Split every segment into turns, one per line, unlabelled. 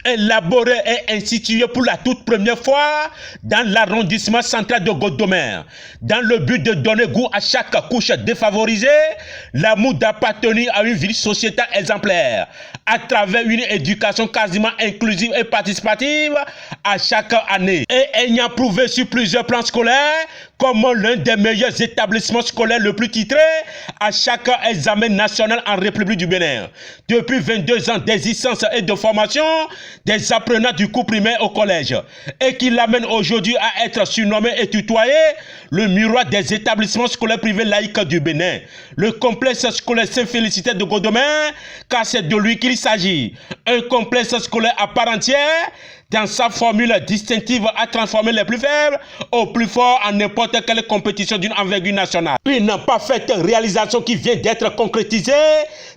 élaboré et institué pour la toute première fois dans l'arrondissement central de Godomer, dans le but de donner goût à chaque couche défavorisée, l'amour d'appartenir à une vie sociétale exemplaire, à travers une éducation quasiment inclusive et participative à chaque année, et ayant prouvé sur plusieurs plans scolaires comme l'un des meilleurs établissements scolaires le plus titré à chaque examen national en République du Bénin. Depuis 22 ans d'existence et de formation des apprenants du cours primaire au collège, et qui l'amène aujourd'hui à être surnommé et tutoyé le miroir des établissements scolaires privés laïcs du Bénin, le complexe scolaire Saint-Félicité de Godomer, car c'est de lui qu'il s'agit. Un complexe scolaire à part entière, dans sa formule distinctive à transformer les plus faibles aux plus forts en n'importe quelle compétition d'une envergure nationale. Une parfaite réalisation qui vient d'être concrétisée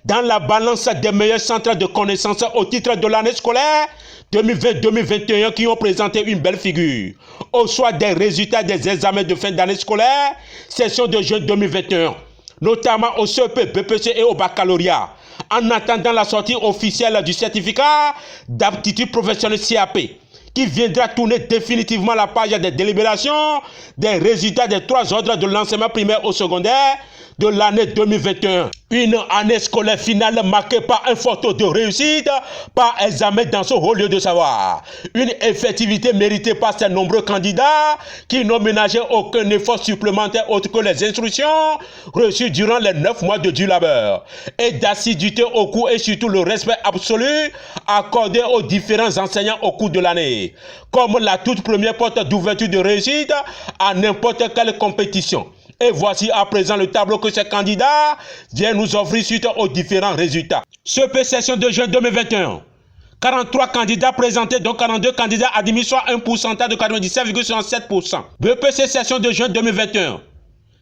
dans la balance des meilleurs centres de connaissances au titre de l'année scolaire 2020-2021 qui ont présenté une belle figure. Au soir des résultats des examens de fin d'année scolaire, session de juin 2021, notamment au CEP, BPC et au baccalauréat, en attendant la sortie officielle du certificat d'aptitude professionnelle CAP, qui viendra tourner définitivement la page des délibérations des résultats des 3 ordres de l'enseignement primaire au secondaire de l'année 2021. Une année scolaire finale marquée par un fort taux de réussite par examen dans ce haut lieu de savoir. Une effectivité méritée par ces nombreux candidats qui n'ont ménagé aucun effort supplémentaire autre que les instructions reçues durant les 9 mois de dur labeur et d'assiduité au cours et surtout le respect absolu accordé aux différents enseignants au cours de l'année, comme la toute première porte d'ouverture de réussite à n'importe quelle compétition. Et voici à présent le tableau que ces candidats viennent nous offrir suite aux différents résultats. CEP session de juin 2021. 43 candidats présentés, dont 42 candidats admis, soit un pourcentage de 97,67%. BPC session de juin 2021.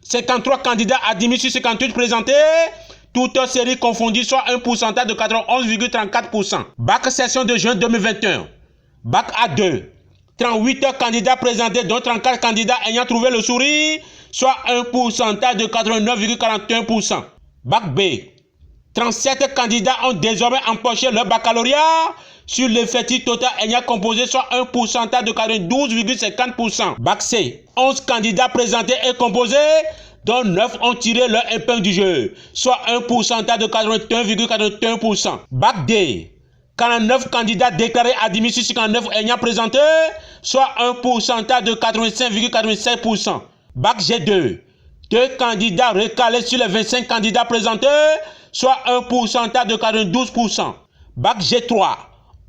53 candidats admis sur 58 présentés, toutes séries confondues, soit un pourcentage de 91,34%. Bac session de juin 2021. Bac A2. 38 candidats présentés, dont 34 candidats ayant trouvé le sourire, soit un pourcentage de 89,41%. Bac B. 37 candidats ont désormais empoché leur baccalauréat sur l'effectif total ayant composé soit un pourcentage de 42,50%. Bac C. 11 candidats présentés et composés, dont 9 ont tiré leur épingle du jeu, soit un pourcentage de 81,41%. Bac D. 49 candidats déclarés admis sur 59 ayant présenté, soit un pourcentage de 85,87%. Bac G2, 2 candidats recalés sur les 25 candidats présentés, soit un pourcentage de 42%. Bac G3,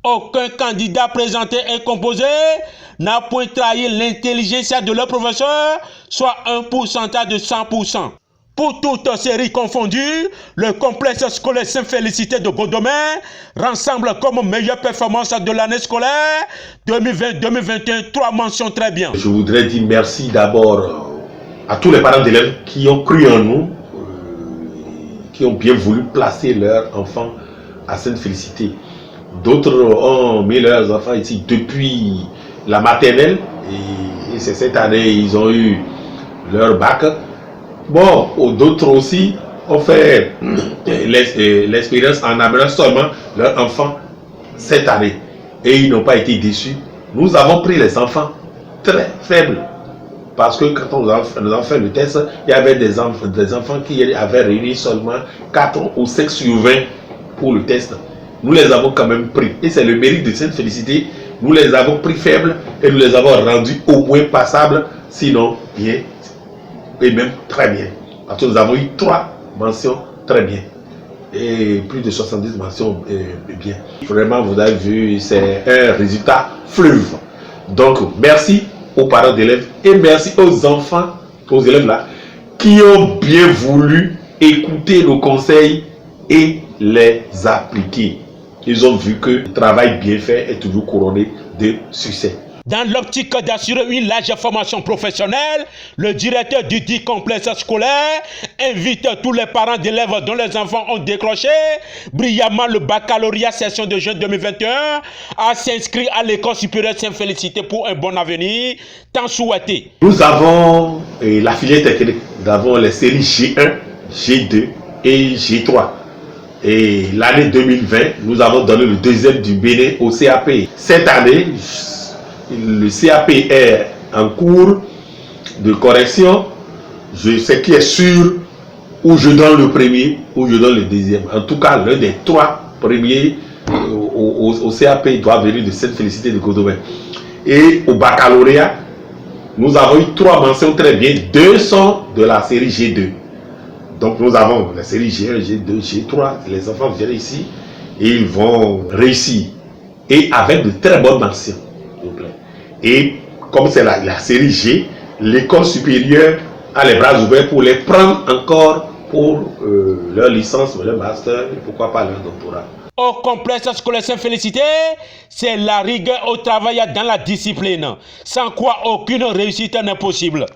aucun candidat présenté et composé n'a point trahi l'intelligence de leur professeur, soit un pourcentage de 100%. Pour toutes séries confondues, le complexe scolaire Saint-Félicité de Godomer rassemble comme meilleure performance de l'année scolaire 2020-2021 3 mentions très bien.
Je voudrais dire merci d'abord à tous les parents d'élèves qui ont cru en nous, qui ont bien voulu placer leurs enfants à Sainte-Félicité. D'autres ont mis leurs enfants ici depuis la maternelle et c'est cette année ils ont eu leur bac. Bon, d'autres aussi ont fait l'expérience en amenant seulement leurs enfants cette année et ils n'ont pas été déçus. Nous avons pris les enfants très faibles parce que quand nous avons fait le test, il y avait des enfants qui avaient réuni seulement 4 ou 5 sur 20 pour le test. Nous les avons quand même pris et c'est le mérite de cette félicité. Nous les avons pris faibles et nous les avons rendus au moins passables, sinon bien. Et même très bien. Parce que nous avons eu 3 mentions très bien. Et plus de 70 mentions bien. Vraiment, vous avez vu, c'est un résultat fleuve. Donc, merci aux parents d'élèves et merci aux enfants, aux élèves là, qui ont bien voulu écouter nos conseils et les appliquer. Ils ont vu que le travail bien fait est toujours couronné de succès.
Dans l'optique d'assurer une large formation professionnelle, le directeur du dit complexe scolaire invite tous les parents d'élèves dont les enfants ont décroché brillamment le baccalauréat session de juin 2021 à s'inscrire à l'école supérieure Saint-Félicité pour un bon avenir, tant souhaité.
Nous avons la filière technique, nous avons les séries G1, G2 et G3. Et l'année 2020, nous avons donné le deuxième du Bénin au CAP. Cette année, le CAP est en cours de correction. Je sais qui est sûr où je donne le premier, où je donne le deuxième. En tout cas, l'un des 3 premiers au CAP doit venir de Sainte-Félicité de Godomère. Et au baccalauréat, nous avons eu 3 mentions très bien. 2 sont de la série G2. Donc nous avons la série G1, G2, G3. Les enfants viennent ici et ils vont réussir. Et avec de très bonnes mentions. Et comme c'est la série G, l'école supérieure a les bras ouverts pour les prendre encore pour leur licence, leur master et pourquoi pas leur doctorat.
Au complexe scolaire Sainte-Félicité, c'est la rigueur au travail dans la discipline, sans quoi aucune réussite n'est possible.